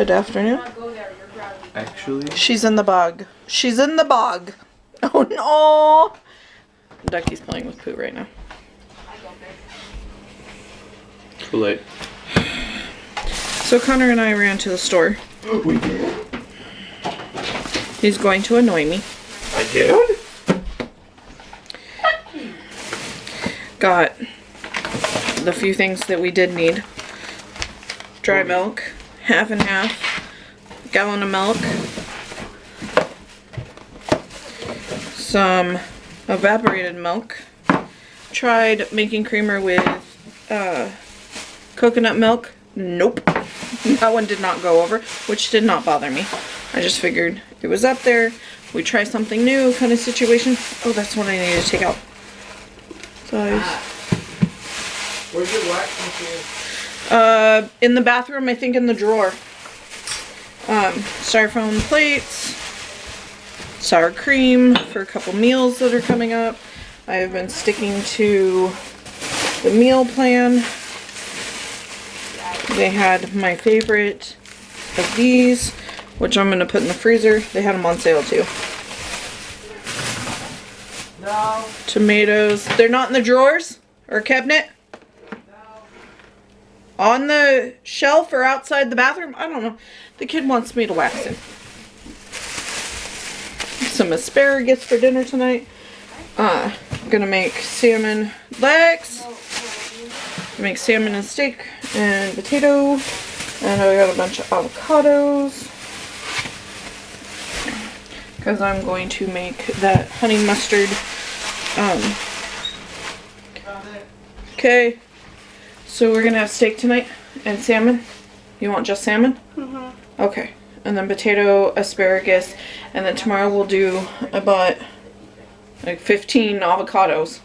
Good afternoon. Actually, She's in the bog. She's in the bog. Oh no! Ducky's playing with Pooh right now. too late. So Connor and I ran to the store. We did. He's going to annoy me. I did? Got the few things that we did need. Dry milk, half and half, gallon of milk, some evaporated milk. Tried making creamer with coconut milk. Nope. That one did not go over, which did not bother me. I just figured it was up there. We try something new kind of situation. Oh, that's what I needed to take out. Size. Where's your wax machine? In the bathroom, I think in the drawer. Styrofoam plates, sour cream for a couple meals that are coming up. I have been sticking to the meal plan. They had my favorite of these, which I'm going to put in the freezer. They had them on sale too. No. Tomatoes. They're not in the drawers or cabinet? On the shelf or outside the bathroom? I don't know. The kid wants me to wax him. Some asparagus for dinner tonight. I'm gonna make salmon legs. Make salmon and steak and potato. And I got a bunch of avocados. Because I'm going to make that honey mustard. Okay. So we're gonna have steak tonight and salmon. You want just salmon? Mm-hmm. Okay. And then potato, asparagus, and then tomorrow we'll do, I bought like 15 avocados.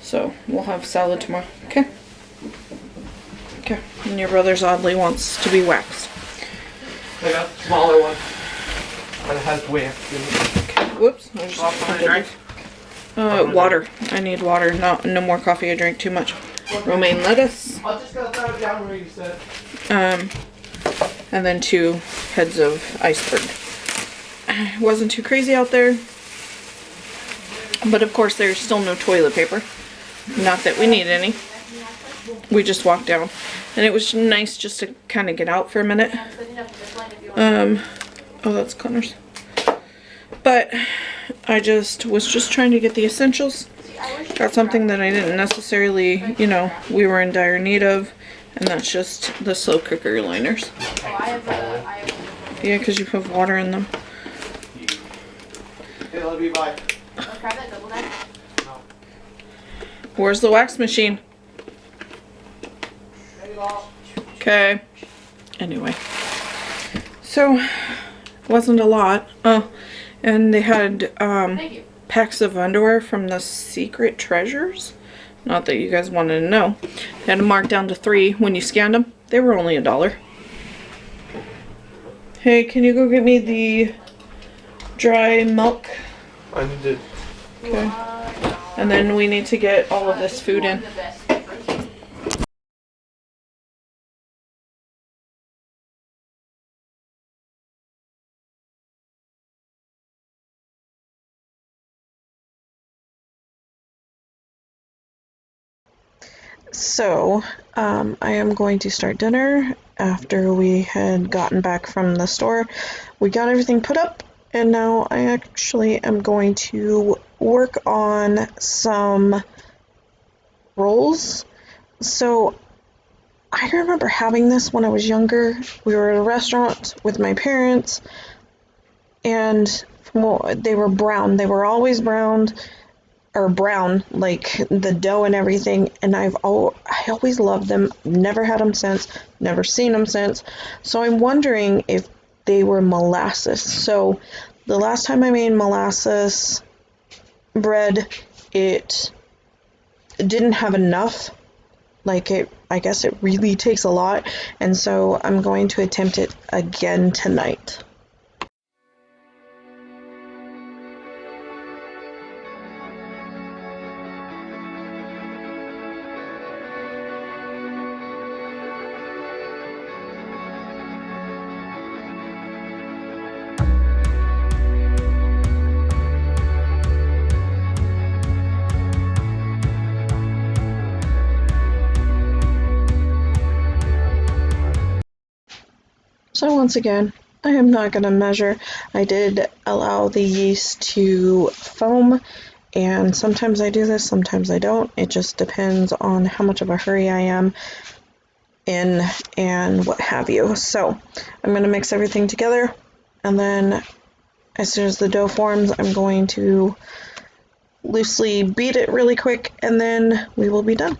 So we'll have salad tomorrow. Okay? Okay. And your brother's oddly wants to be waxed. I got the smaller one. And it has wax in it. Okay. Whoops. I just Want a drink? water. I need water. No more coffee. I drank too much. Romaine lettuce. I'll just go throw it down where you said. And then 2 heads of iceberg. It wasn't too crazy out there. But of course there's still no toilet paper. Not that we need any. We just walked down. And it was nice just to kind of get out for a minute. Oh, that's Connor's. But I was just trying to get the essentials. Got something that I didn't necessarily, we were in dire need of. And that's just the slow cooker liners. Yeah, because you have water in them. Okay, love you, bye. Where's the wax machine? Okay. Anyway. So, wasn't a lot. Oh, and they had packs of underwear from the Secret Treasures. Not that you guys wanted to know. They had them marked down to 3 when you scanned them. They were only $1. Hey, can you go get me the dry milk? I need to. Okay. And then we need to get all of this food in. So, I am going to start dinner after we had gotten back from the store. We got everything put up, and now I actually am going to work on some rolls. So, I remember having this when I was younger. We were at a restaurant with my parents, and they were brown. They were always brown, like the dough and everything, and I always loved them. Never had them since, never seen them since. So I'm wondering if they were molasses. So the last time I made molasses bread, it didn't have enough. I guess it really takes a lot, and so I'm going to attempt it again tonight. once again, I am not going to measure. I did allow the yeast to foam, and sometimes I do this, sometimes I don't. It just depends on how much of a hurry I am in and what have you. So I'm going to mix everything together, and then as soon as the dough forms, I'm going to loosely beat it really quick, and then we will be done.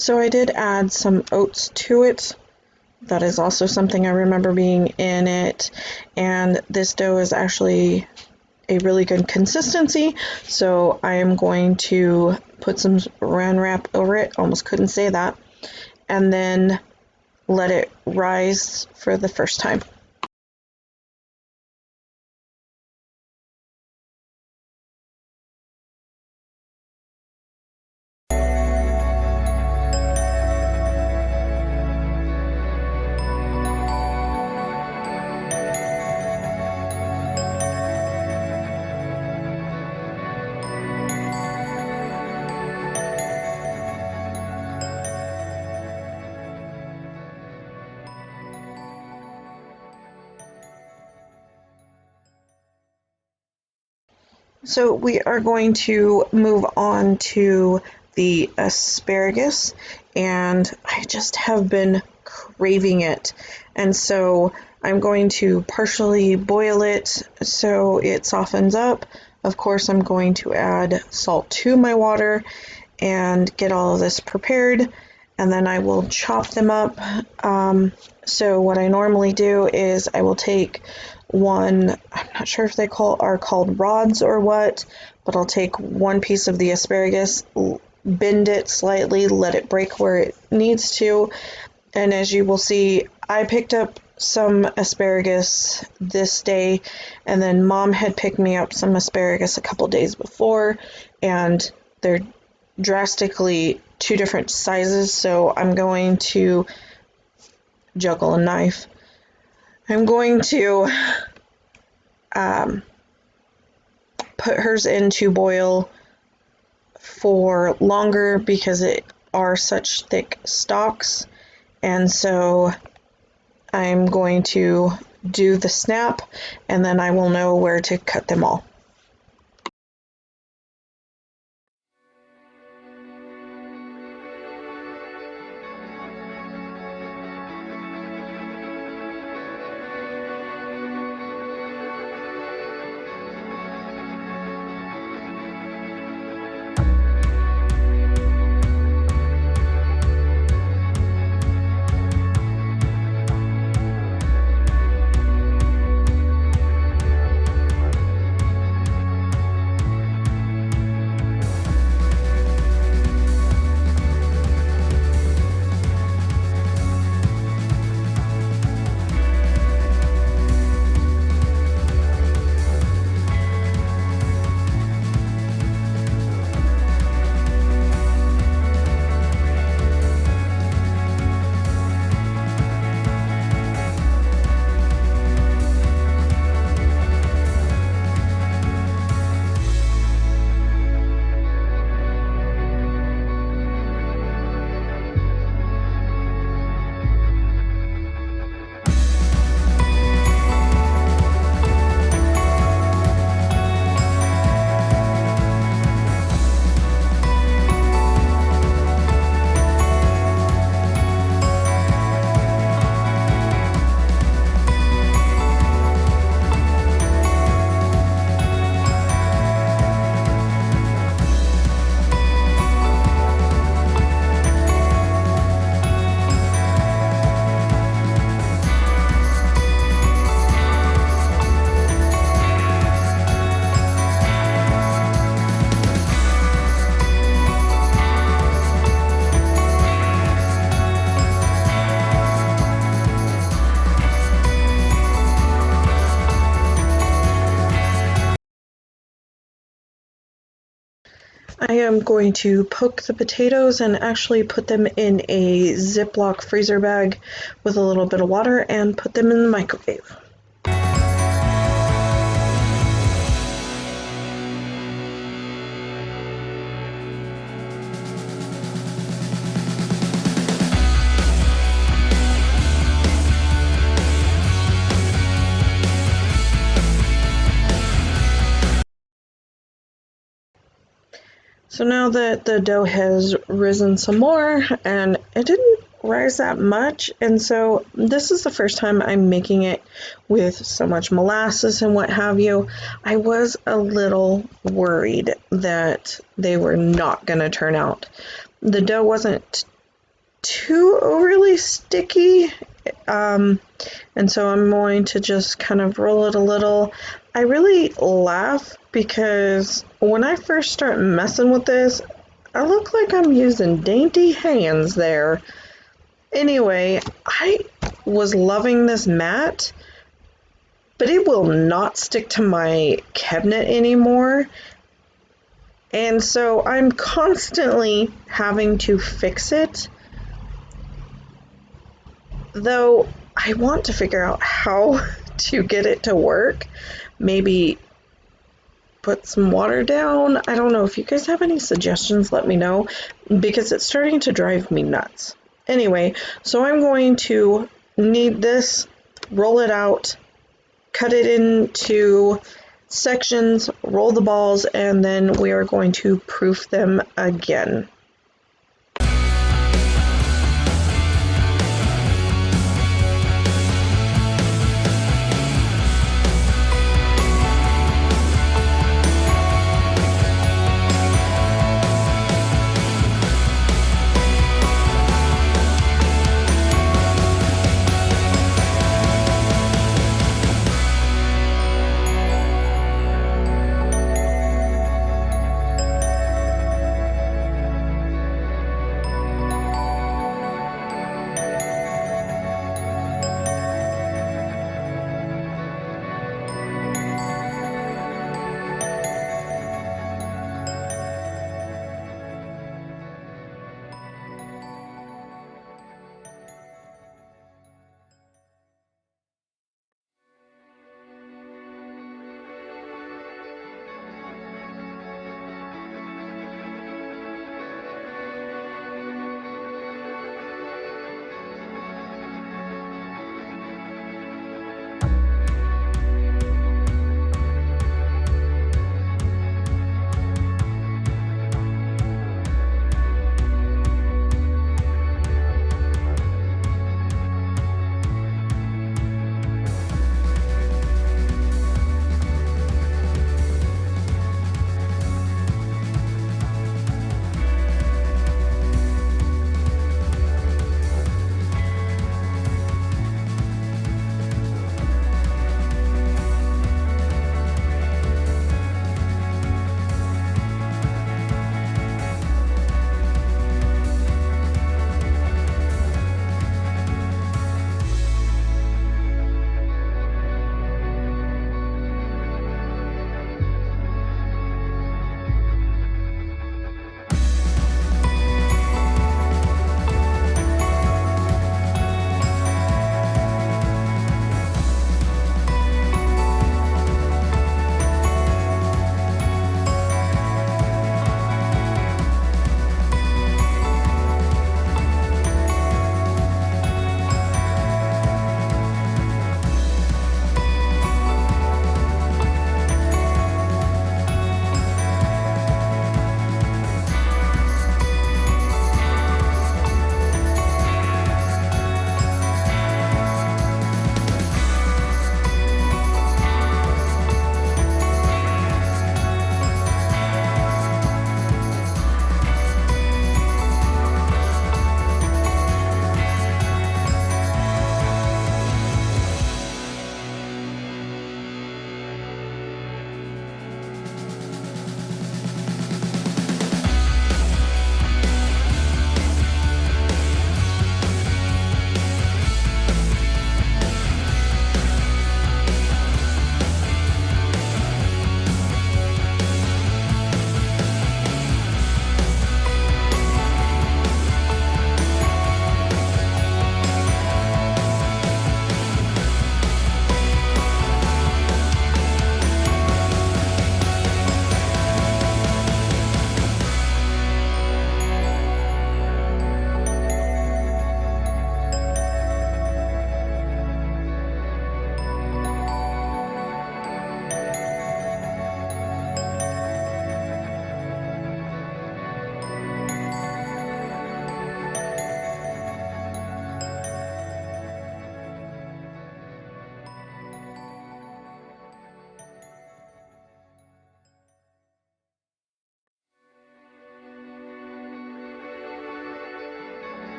So I did add some oats to it. That is also something I remember being in it. And this dough is actually a really good consistency. So I am going to put some Saran Wrap over it. Almost couldn't say that. And then let it rise for the first time. So we are going to move on to the asparagus, and I just have been craving it. And so I'm going to partially boil it so it softens up. Of course, I'm going to add salt to my water and get all of this prepared, and then I will chop them up. So what I normally do is I will take one, I'm not sure if they are called rods or what, but I'll take one piece of the asparagus, bend it slightly, let it break where it needs to, and as you will see, I picked up some asparagus this day, and then Mom had picked me up some asparagus a couple days before, and they're drastically two different sizes, so I'm going to juggle a knife. I'm going to put hers in to boil for longer because it are such thick stalks, and so I'm going to do the snap, and then I will know where to cut them all. I am going to poke the potatoes and actually put them in a Ziploc freezer bag with a little bit of water and put them in the microwave. So now that the dough has risen some more, and it didn't rise that much, and so this is the first time I'm making it with so much molasses and what have you. I was a little worried that they were not going to turn out. The dough wasn't too overly sticky, and so I'm going to just kind of roll it a little. I really laugh because when I first start messing with this, I look like I'm using dainty hands there. Anyway, I was loving this mat, but it will not stick to my cabinet anymore. And so I'm constantly having to fix it. Though I want to figure out how to get it to work. Maybe put some water down. I don't know. If you guys have any suggestions, let me know, because it's starting to drive me nuts. Anyway, so I'm going to knead this, roll it out, cut it into sections, roll the balls, and then we are going to proof them again.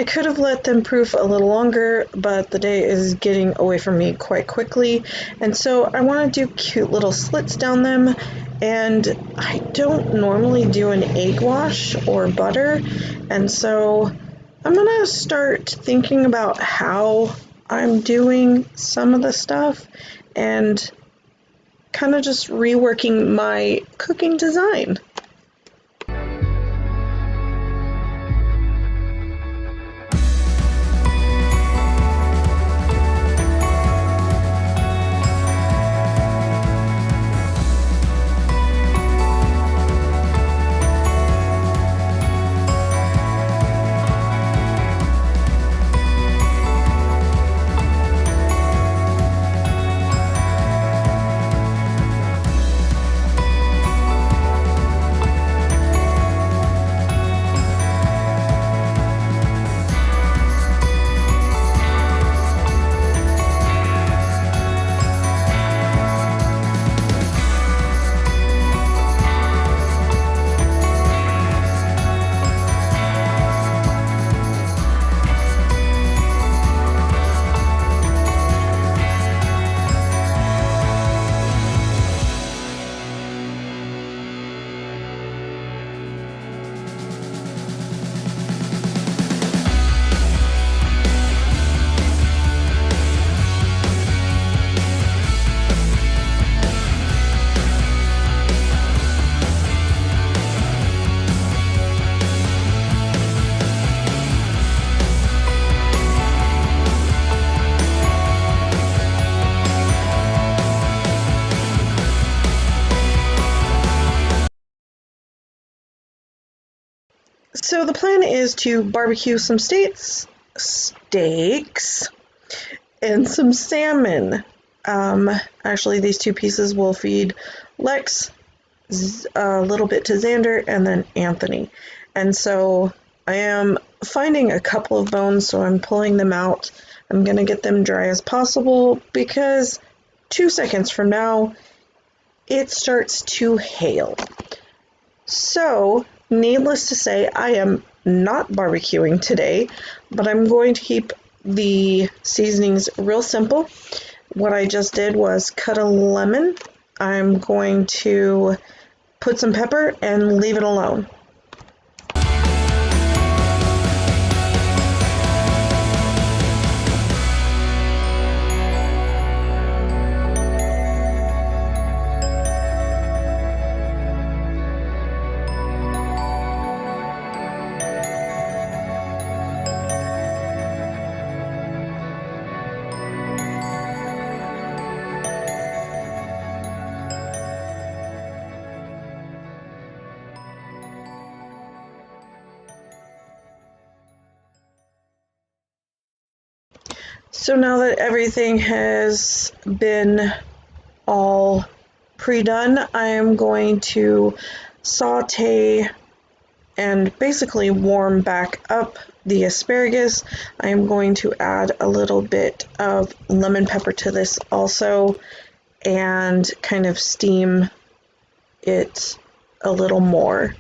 could have let them proof a little longer, but the day is getting away from me quite quickly, and so I want to do cute little slits down them. And I don't normally do an egg wash or butter, and so I'm gonna start thinking about how I'm doing some of the stuff and kind of just reworking my cooking design. So the plan is to barbecue some steaks and some salmon. Actually, these two pieces will feed Lex, a little bit to Xander, and then Anthony. And so I am finding a couple of bones, so I'm pulling them out. I'm going to get them dry as possible because 2 seconds from now, it starts to hail. So, needless to say, I am not barbecuing today, but I'm going to keep the seasonings real simple. What I just did was cut a lemon. I'm going to put some pepper and leave it alone. So now that everything has been all pre-done, I am going to saute and basically warm back up the asparagus. I am going to add a little bit of lemon pepper to this also and kind of steam it a little more.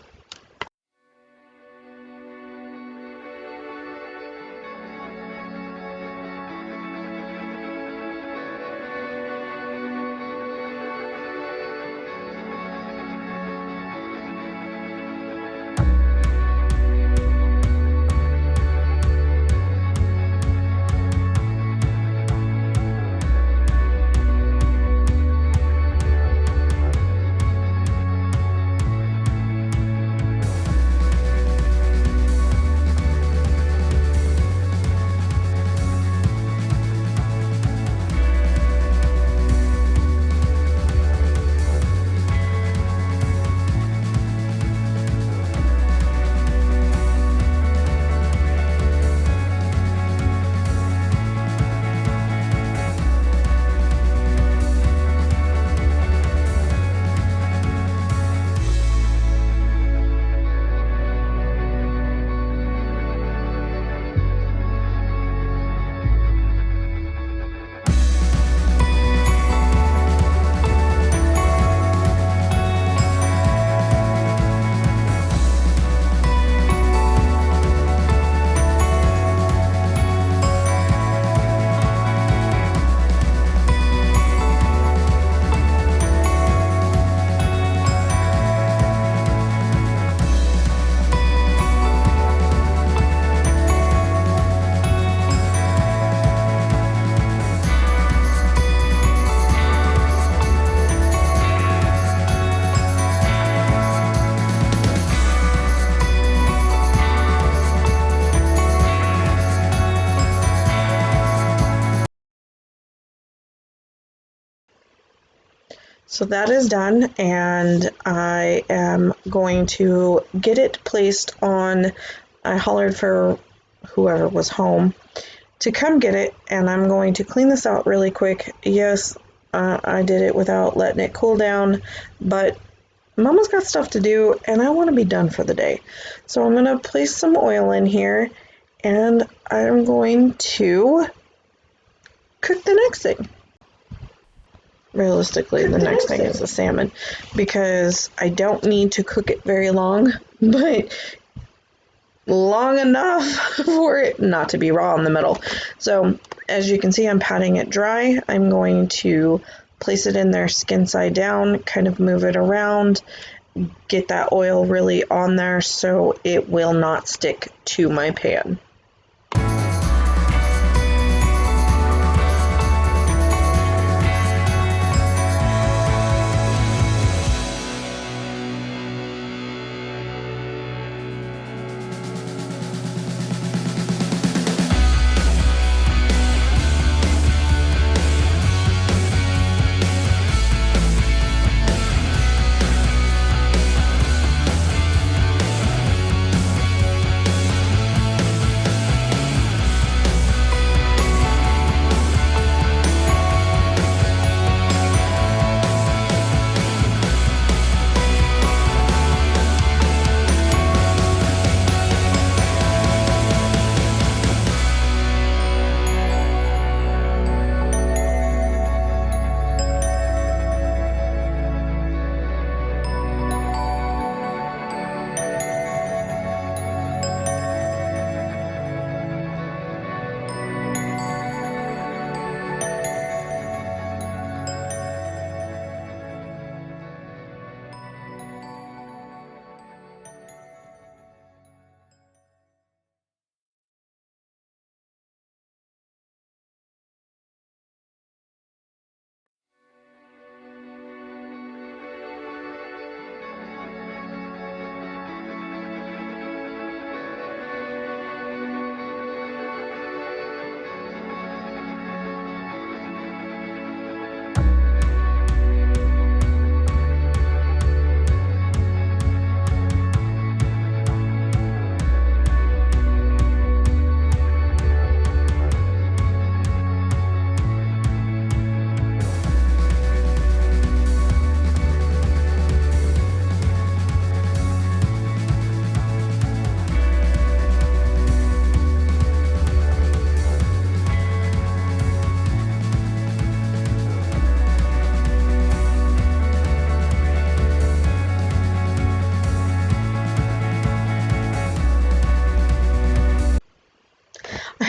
So that is done, and I am going to get it placed on. I hollered for whoever was home to come get it, and I'm going to clean this out really quick. Yes, I did it without letting it cool down, but Mama's got stuff to do, and I want to be done for the day. So I'm going to place some oil in here, and I'm going to cook the next thing. Realistically, the next thing is the salmon, because I don't need to cook it very long, but long enough for it not to be raw in the middle. So as you can see, I'm patting it dry. I'm going to place it in there skin side down, kind of move it around, get that oil really on there so it will not stick to my pan.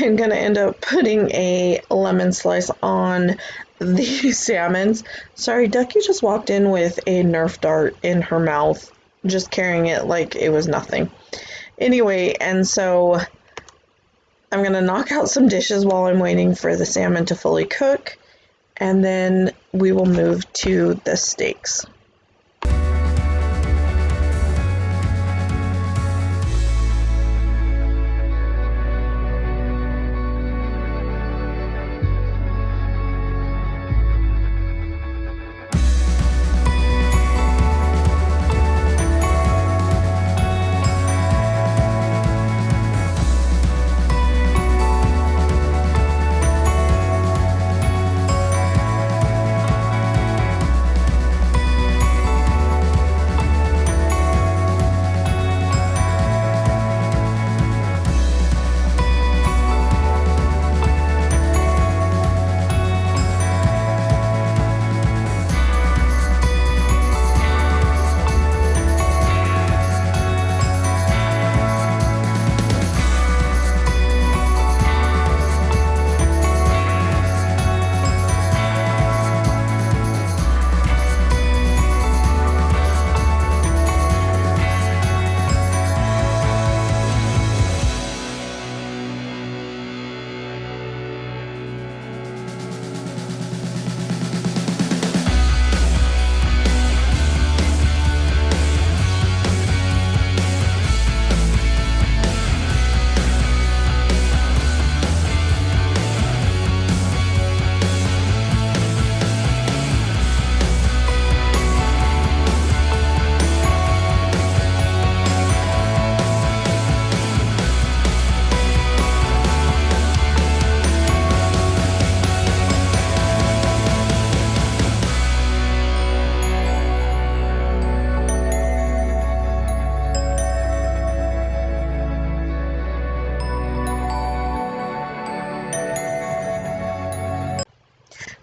I'm going to end up putting a lemon slice on the salmons. Sorry, Ducky just walked in with a Nerf dart in her mouth, just carrying it like it was nothing. Anyway, and so I'm going to knock out some dishes while I'm waiting for the salmon to fully cook, and then we will move to the steaks.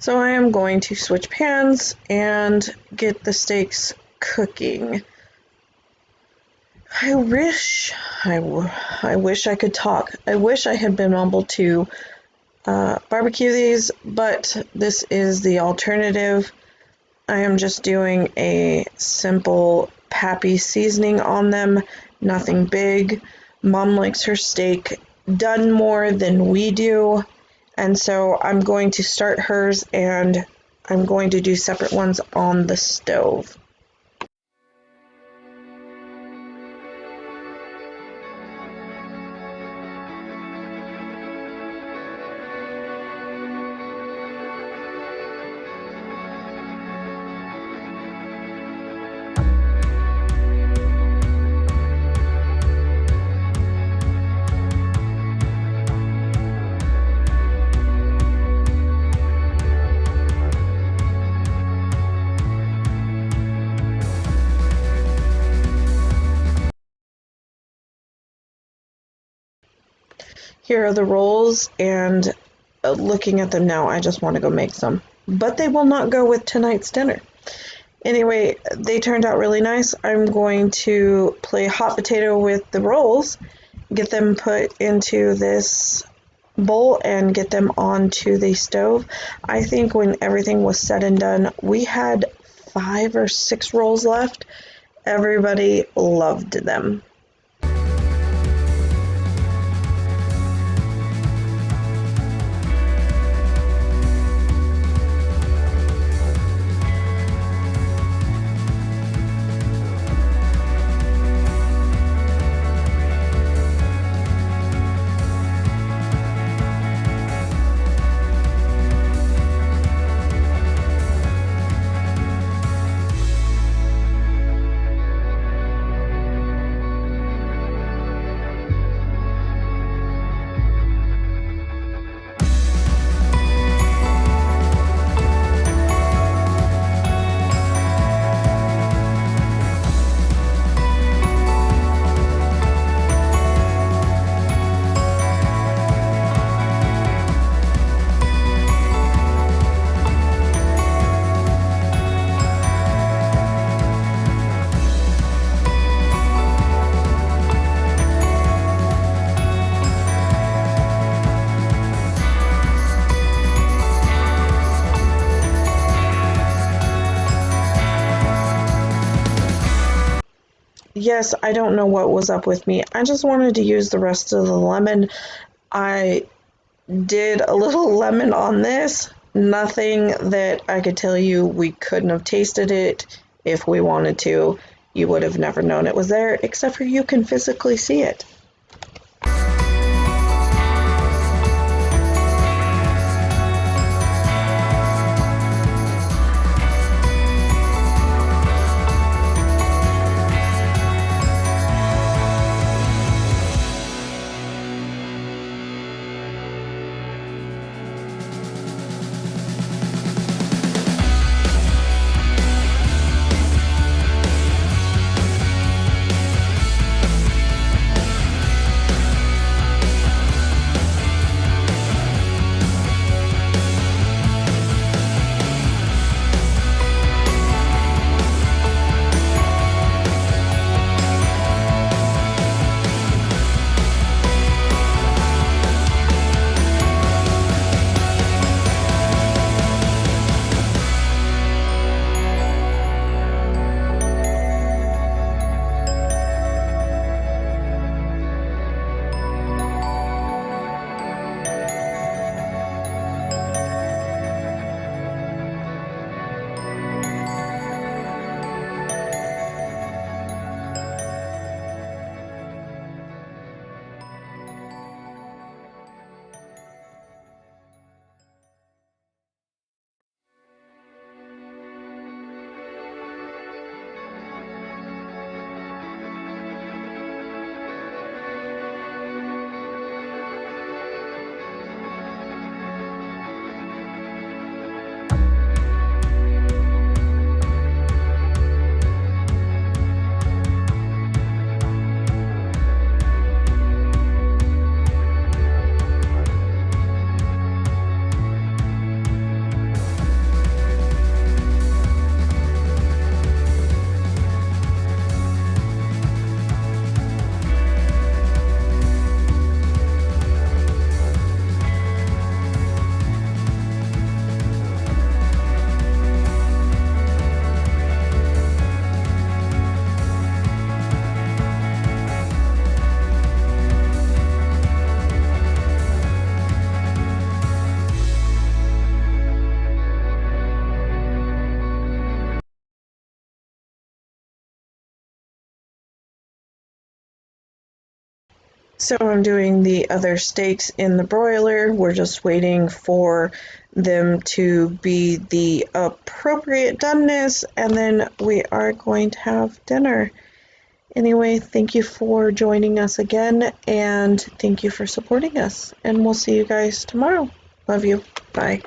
So I am going to switch pans and get the steaks cooking. I wish I could talk. I wish I had been able to barbecue these, but this is the alternative. I am just doing a simple Pappy seasoning on them, nothing big. Mom likes her steak done more than we do, and so I'm going to start hers and I'm going to do separate ones on the stove. Here are the rolls, and looking at them now, I just want to go make some. But they will not go with tonight's dinner. Anyway, they turned out really nice. I'm going to play hot potato with the rolls, get them put into this bowl, and get them onto the stove. I think when everything was said and done, we had 5 or 6 rolls left. Everybody loved them. Yes, I don't know what was up with me. I just wanted to use the rest of the lemon. I did a little lemon on this. Nothing that I could tell you we couldn't have tasted it if we wanted to. You would have never known it was there, except for you can physically see it. So I'm doing the other steaks in the broiler. We're just waiting for them to be the appropriate doneness, and then we are going to have dinner. Anyway, thank you for joining us again, and thank you for supporting us. And we'll see you guys tomorrow. Love you. Bye.